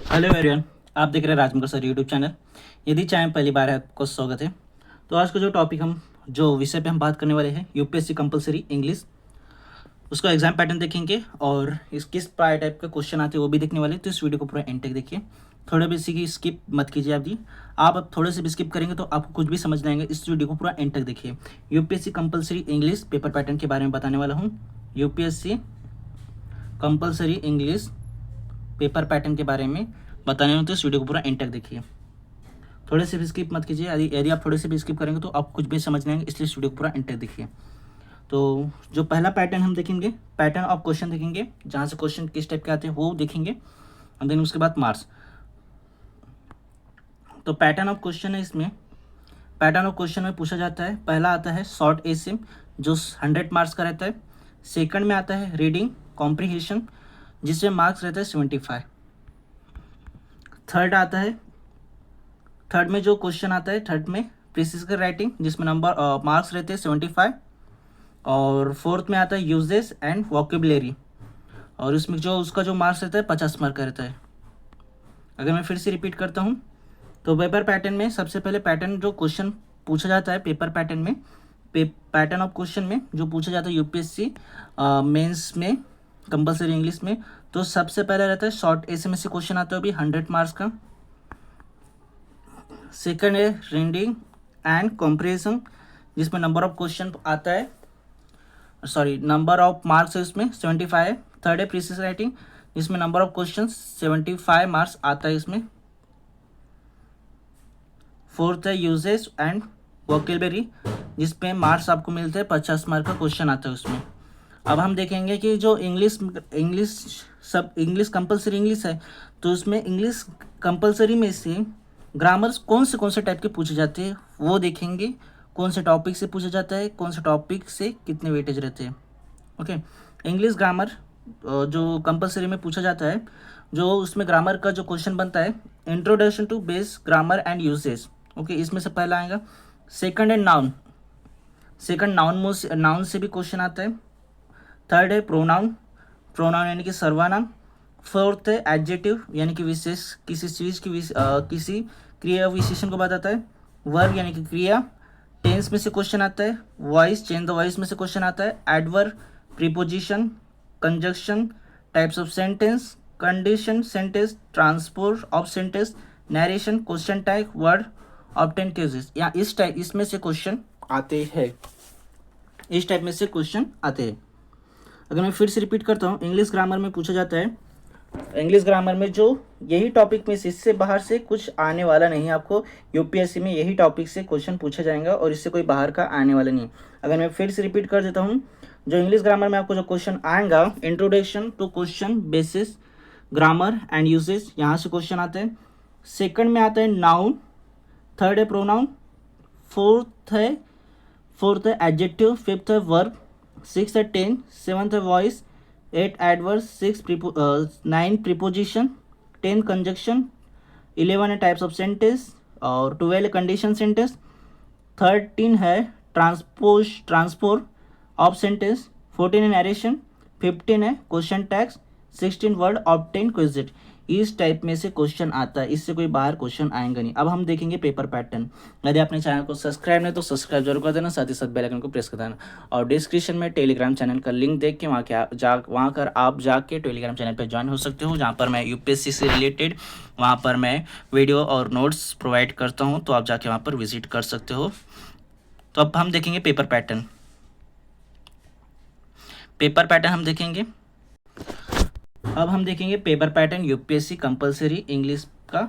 Hello everyone, आप देख रहे हैं राजमंगल सर यूट्यूब चैनल। यदि चाहें पहली बार है आपको स्वागत है। तो आज का जो टॉपिक जो विषय पे हम बात करने वाले हैं यूपीएससी कंपलसरी इंग्लिश, उसका एग्जाम पैटर्न देखेंगे और इस किस टाइप का क्वेश्चन आते हैं वो भी देखने वाले हैं। तो इस वीडियो को पूरा एंड तक देखिए, थोड़ा भी इसी की स्किप मत कीजिए। आप अब थोड़े से भी स्किप करेंगे तो आपको कुछ भी समझ नहीं आएंगे। इस वीडियो को पूरा एंड तक देखिए। UPSC compulsory English paper pattern के बारे में बताने वाला हूँ। UPSC compulsory English paper pattern के बारे में बताने वाला हूँ, तो इस वीडियो को पूरा एंड तक देखिए। थोड़े से भी स्किप मत कीजिए। यदि आप थोड़े से भी स्किप करेंगे तो आप कुछ भी समझ नहीं आएंगे, इसलिए इस वीडियो को पूरा एंड तक देखिए। तो जो पहला पैटर्न हम देखेंगे, पैटर्न ऑफ क्वेश्चन देखेंगे, जहाँ से क्वेश्चन किस टाइप के आते हैं वो देखेंगे, और देन उसके बाद मार्क्स। तो पैटर्न ऑफ क्वेश्चन है, इसमें पैटर्न ऑफ क्वेश्चन में पूछा जाता है, पहला आता है शॉर्ट एसे जो 100 मार्क्स का रहता है। सेकंड में आता है रीडिंग कॉम्प्रिहेंशन जिसमें मार्क्स रहता है 75। थर्ड में जो क्वेश्चन आता है, थर्ड में प्रिसिजन राइटिंग जिसमें मार्क्स रहते हैं 75। और फोर्थ में आता है यूजेस एंड वोकेबुलरी, और इसमें जो उसका जो मार्क्स रहता है 50 मार्क का रहता है। अगर मैं फिर से रिपीट करता हूँ, तो पेपर पैटर्न में सबसे पहले पैटर्न जो क्वेश्चन पूछा जाता है पेपर पैटर्न में, पैटर्न ऑफ क्वेश्चन में जो पूछा जाता है यूपीएससी मेंस में कंपलसरी इंग्लिश में, तो सबसे पहले रहता है शॉर्ट एसे में से क्वेश्चन आता है अभी 100 मार्क्स का। सेकंड है रीडिंग एंड कॉम्प्रिहेंशन जिसमें नंबर ऑफ क्वेश्चन आता है, नंबर ऑफ मार्क्स है उसमें 75 है। थर्ड है प्रिसिजन राइटिंग जिसमें नंबर ऑफ क्वेश्चन 75 मार्क्स आता है इसमें। फोर्थ है यूजेस एंड वोकेबुलरी जिसमें मार्क्स आपको मिलते हैं 50 मार्क का क्वेश्चन आता है उसमें। अब हम देखेंगे कि जो इंग्लिश कंपलसरी इंग्लिश है, तो उसमें इंग्लिश कंपलसरी में से ग्रामर कौन से टाइप के पूछे जाते हैं वो देखेंगे। कौन से टॉपिक से पूछा जाता है, कौन से टॉपिक से कितने वेटेज रहते हैं। ओके, इंग्लिश ग्रामर जो कंपलसरी में पूछा जाता है, जो उसमें ग्रामर का जो क्वेश्चन बनता है, introduction to base grammar and usage. Okay, इसमें से पहला आएगा। सेकंड है नाउन, नाउन से भी क्वेश्चन आता है। थर्ड है प्रोनाउन, यानी कि सर्वनाम। फोर्थ है एडजेक्टिव यानी कि विशेष, किसी चीज़ की किसी क्रिया विशेषण को बताता है। वर्ब यानी कि क्रिया। टेंस में से क्वेश्चन आता है। वॉइस, चेंज द वॉइस में से क्वेश्चन आता है। Adverb, preposition, conjunction, types of sentence, condition sentence, transport of sentence, narration, question tag, word obtain cases, या इसमें से क्वेश्चन आते हैं। इस टाइप में से क्वेश्चन आते हैं। अगर मैं फिर से रिपीट करता हूँ, इंग्लिश ग्रामर में पूछा जाता है, इंग्लिश ग्रामर में जो यही टॉपिक में से, इससे बाहर से कुछ आने वाला नहीं है आपको। यूपीएससी में यही टॉपिक से क्वेश्चन पूछा जाएगा और इससे कोई बाहर का आने वाला नहीं। अगर मैं फिर से रिपीट कर देता हूँ, जो इंग्लिश ग्रामर में आपको जो क्वेश्चन आएगा, introduction to question basis grammar and usage, यहाँ से क्वेश्चन आते हैं। सेकंड में आता है नाउन। थर्ड है प्रोनाउन। फोर्थ है एडजेक्टिव। फिफ्थ है वर्ब। सिक्स है टेन। सेवन्थ है वॉइस। 8 एडवर्स। 9 प्रीपोजिशन। 10 कंजक्शन। 11 है टाइप्स ऑफ सेंटेंस और 12 है कंडीशन सेंटेंस। 13 है ट्रांसपोर्ट ऑफ सेंटेंस। 14 है नरेशन। 15 है क्वेश्चन टैग्स। 16 वर्ड ऑब्टेन क्विजिट। इस टाइप में से क्वेश्चन आता है, इससे कोई बाहर क्वेश्चन आएंगे नहीं। अब हम देखेंगे पेपर पैटर्न। यदि आपने चैनल को सब्सक्राइब नहीं तो सब्सक्राइब जरूर कर देना, साथ ही साथ बेल आइकन को प्रेस कर देना। और डिस्क्रिप्शन में टेलीग्राम चैनल का लिंक देख के वहाँ कर आप जाके टेलीग्राम चैनल पर ज्वाइन हो सकते हो, जहाँ पर मैं यूपीएससी से रिलेटेड वहाँ पर मैं वीडियो और नोट्स प्रोवाइड करता हूँ, तो आप जाके वहाँ पर विजिट कर सकते हो। तो अब हम देखेंगे पेपर पैटर्न हम देखेंगे। अब हम देखेंगे paper pattern UPSC compulsory English का।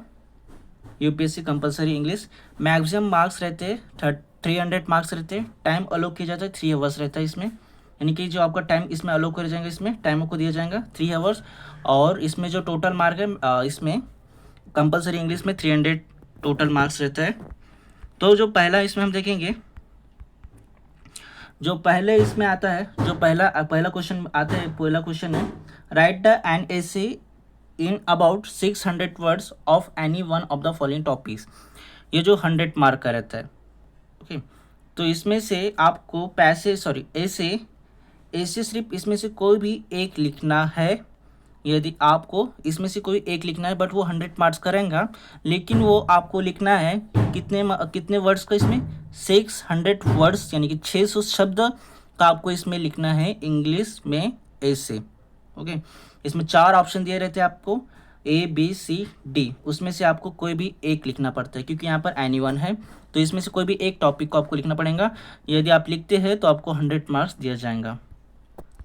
UPSC compulsory English maximum marks रहते हैं 300 मार्क्स रहते हैं। टाइम अलोक किया जाता है 3 आवर्स रहता है इसमें, यानी कि जो आपका टाइम इसमें अलोक कर जाएगा, इसमें टाइम आपको दिया जाएगा 3 आवर्स। और इसमें जो टोटल मार्क है, इसमें कंपलसरी इंग्लिश में 300 टोटल मार्क्स रहता है। तो जो पहला इसमें हम देखेंगे, जो पहले इसमें आता है, जो पहला क्वेश्चन आता है, पहला क्वेश्चन है right the an essay in about 600 words of any one of the following topics. ये जो 100 मार्क का रहता है। ओके, तो इसमें से आपको ऐसे सिर्फ इसमें से कोई भी एक लिखना है, यदि आपको इसमें से कोई एक लिखना है, बट वो 100 मार्क्स का रहेगा, लेकिन वो आपको लिखना है कितने वर्ड्स का, इसमें 600 वर्ड्स यानी कि 600 शब्द का आपको इसमें लिखना है इंग्लिश में ऐसे। ओके, इसमें 4 ऑप्शन दिए रहते हैं आपको, ABCD, उसमें से आपको कोई भी एक लिखना पड़ता है, क्योंकि यहाँ पर एनीवन है, तो इसमें से कोई भी एक टॉपिक को आपको लिखना पड़ेगा। यदि आप लिखते हैं तो आपको 100 मार्क्स दिया जाएगा।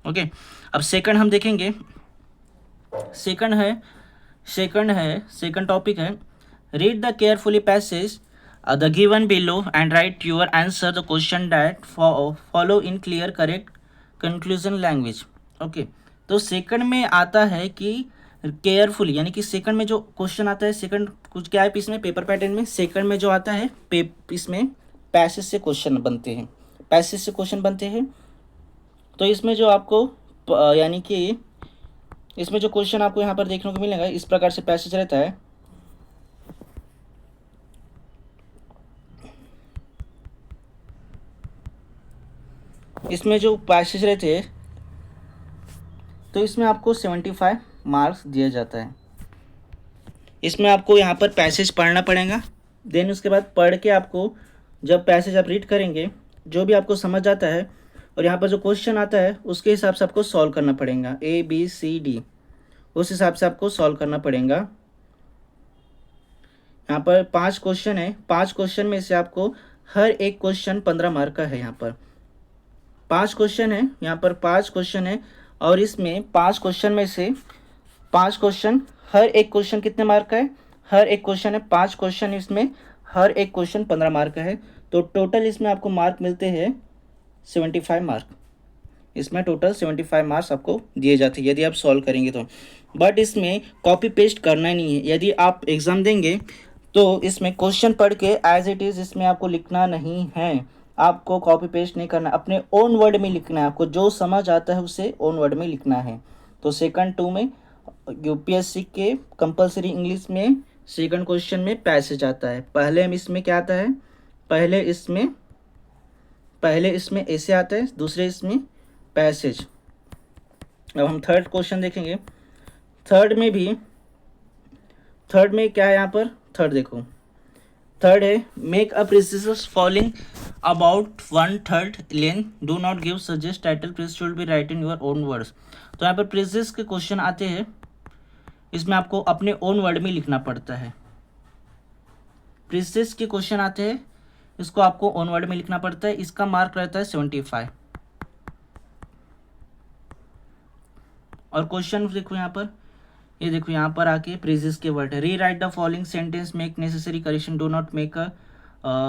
ओके, अब सेकंड हम देखेंगे। सेकंड टॉपिक है, read the carefully passage the given below and right your answer the question that follow in clear correct conclusion language. Okay, तो सेकंड में आता है कि केयरफुली, यानी कि सेकंड में जो क्वेश्चन आता है, सेकंड कुछ क्या है इसमें पेपर पैटर्न में, सेकंड में जो आता है इसमें पैसेज से क्वेश्चन बनते हैं। तो इसमें जो आपको यानी कि इसमें जो क्वेश्चन आपको यहाँ पर देखने को मिलेगा, इस प्रकार से पैसेज रहता है। इसमें जो पैसेज रहते हैं, तो इसमें आपको 75 मार्क्स दिया जाता है। इसमें आपको यहाँ पर पैसेज पढ़ना पड़ेगा, देन उसके बाद पढ़ के आपको जब पैसेज आप रीड करेंगे, जो भी आपको समझ आता है और यहाँ पर जो क्वेश्चन आता है उसके हिसाब से आपको सॉल्व करना पड़ेगा, ABCD, उस हिसाब से आपको सॉल्व करना पड़ेगा। यहाँ पर 5 क्वेश्चन है, 5 क्वेश्चन में से आपको हर एक क्वेश्चन 15 मार्क का है। यहाँ पर 5 क्वेश्चन है, यहाँ पर 5 क्वेश्चन है, और इसमें 5 क्वेश्चन में से 5 क्वेश्चन, हर एक क्वेश्चन कितने मार्क का है, हर एक क्वेश्चन है 5 क्वेश्चन, इसमें हर एक क्वेश्चन 15 मार्क का है, तो टोटल इसमें आपको मार्क मिलते हैं 75 मार्क। इसमें टोटल 75 मार्क्स आपको दिए जाते हैं यदि आप सॉल्व करेंगे तो। बट इसमें कॉपी पेस्ट करना ही नहीं है। यदि आप एग्ज़ाम देंगे तो इसमें क्वेश्चन पढ़ के एज इट इज़ इसमें आपको लिखना नहीं है, आपको कॉपी पेस्ट नहीं करना, अपने ओन वर्ड में लिखना है। आपको जो समझ आता है उसे ओन वर्ड में लिखना है। तो सेकंड 2 में UPSC के कंपलसरी इंग्लिश में सेकंड क्वेश्चन में पैसेज आता है। पहले इसमें क्या आता है, पहले इसमें ऐसे आता है, दूसरे इसमें पैसेज। अब हम थर्ड क्वेश्चन देखेंगे। थर्ड में क्या है, यहाँ पर थर्ड देखो, थर्ड है make a precis following about 1/3 length, do not give suggest title, please should be right in your own words. तो यहाँ पर प्रीसिस के क्वेश्चन आते हैं, इसमें आपको अपने ओन वर्ड में लिखना पड़ता है। प्रीसिस के क्वेश्चन आते हैं, इसको आपको ओन वर्ड में लिखना पड़ता है। इसका मार्क रहता है 75। और क्वेश्चन देखो यहाँ पर, ये देखो यहाँ पर आके प्रीसिस के वर्ड है, री right the following sentence, make necessary correction, do not make a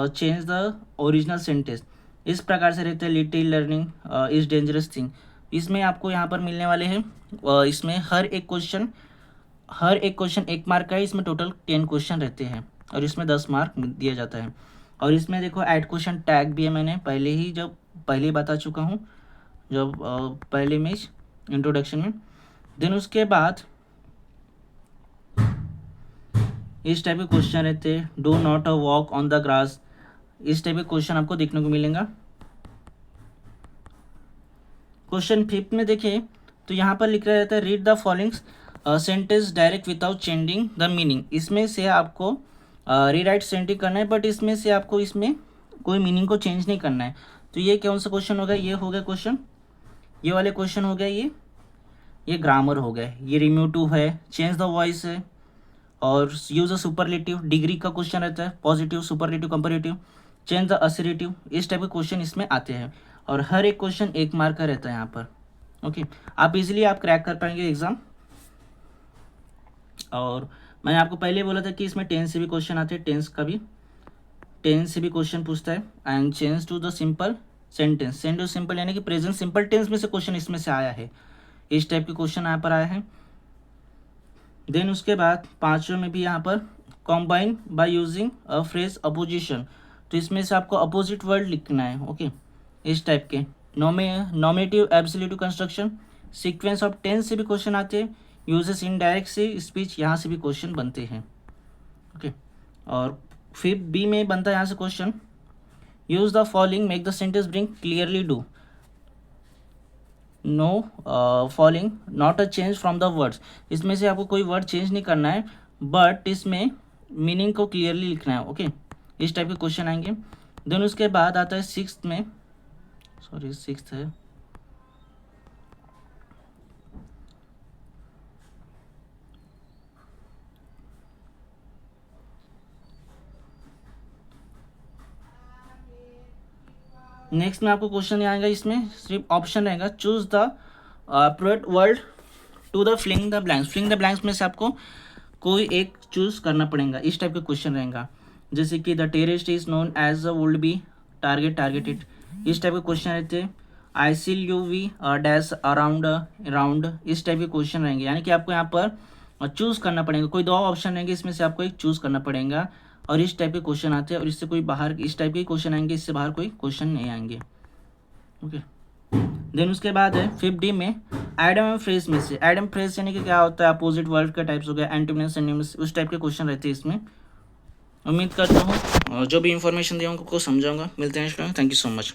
change the original sentence. इस प्रकार से रहते हैं। Little learning is dangerous thing, इसमें आपको यहाँ पर मिलने वाले हैं, इसमें हर एक क्वेश्चन 1 मार्क का है। इसमें टोटल 10 क्वेश्चन रहते हैं और इसमें 10 मार्क दिया जाता है। और इसमें देखो ऐड क्वेश्चन टैग भी है, मैंने पहले ही बता चुका हूँ जब पहले में इंट्रोडक्शन में। देन उसके बाद इस टाइप के क्वेश्चन रहते हैं, do not walk on the grass, इस टाइप के क्वेश्चन आपको देखने को मिलेगा। क्वेश्चन 5 में देखें तो यहाँ पर लिखा रहता है read the following sentence direct without changing the meaning. इसमें से आपको रीराइट सेंटेंस करना है, बट इसमें से आपको इसमें कोई मीनिंग को चेंज नहीं करना है। तो ये कौन सा क्वेश्चन होगा, ये हो गया क्वेश्चन, ये वाले क्वेश्चन हो गया, ये ग्रामर हो गया, ये रिमूव टू है, चेंज द वॉइस है, और यूज अ सुपरलेटिव, डिग्री का क्वेश्चन रहता है, positive, superlative, comparative, change the assertive, इस टाइप के क्वेश्चन इसमें आते हैं। और हर एक क्वेश्चन 1 मार्क का रहता है यहाँ पर। ओके, आप इजीली आप क्रैक कर पाएंगे एग्जाम। और मैंने आपको पहले बोला था कि इसमें 10 से भी क्वेश्चन आते हैं, 10 से भी क्वेश्चन पूछता है। And change to the simple sentence, send to simple यानी कि प्रेजेंट सिंपल टेंस में से क्वेश्चन इसमें से आया है, इस टाइप के क्वेश्चन यहाँ पर आया है। देन उसके बाद 5वें में भी यहाँ पर combine by using a phrase opposition, तो इसमें से आपको अपोजिट वर्ड लिखना है। ओके, इस टाइप के nominative absolutive construction, sequence of tense से भी क्वेश्चन आते हैं, यूजेस इनडायरेक्ट से स्पीच, यहाँ से भी क्वेश्चन बनते हैं। ओके, और फिर बी में बनता है यहाँ से question, use the following, make the sentence bring clearly do. No falling not a change from the words, इसमें से आपको कोई वर्ड चेंज नहीं करना है, बट इसमें मीनिंग को क्लियरली लिखना है। ओके, इस टाइप के क्वेश्चन आएंगे। देन उसके बाद आता है सिक्स्थ में, सॉरी सिक्स्थ है, नेक्स्ट में आपको क्वेश्चन आएगा, इसमें सिर्फ ऑप्शन रहेगा, choose the appropriate word to the filling the blanks. Filling the blanks में से आपको कोई एक चूज करना पड़ेगा, इस टाइप का क्वेश्चन रहेगा। जैसे कि the terrorist is known as a would be targeted, इस टाइप के क्वेश्चन रहते हैं। I seal you we dash around round, इस टाइप के क्वेश्चन रहेंगे। यानी कि आपको यहाँ पर चूज करना पड़ेगा, कोई दो ऑप्शन रहेंगे, इसमें से आपको एक चूज करना पड़ेगा, और इस टाइप के क्वेश्चन आते हैं। और इससे कोई बाहर, इस टाइप के क्वेश्चन आएंगे, इससे बाहर कोई क्वेश्चन नहीं आएंगे। ओके, देन उसके बाद है 5D में एडम एंड फ्रेज में से, एडम फ्रेज यानी कि क्या होता है, अपोजिट वर्ड का टाइप्स हो गया, एंटोनिम्स सिनोनिम्स, उस टाइप के क्वेश्चन रहते हैं इसमें। उम्मीद करता हूँ जो भी इंफॉर्मेशन दिया उनको समझाऊंगा। मिलते हैं next time, thank you so much.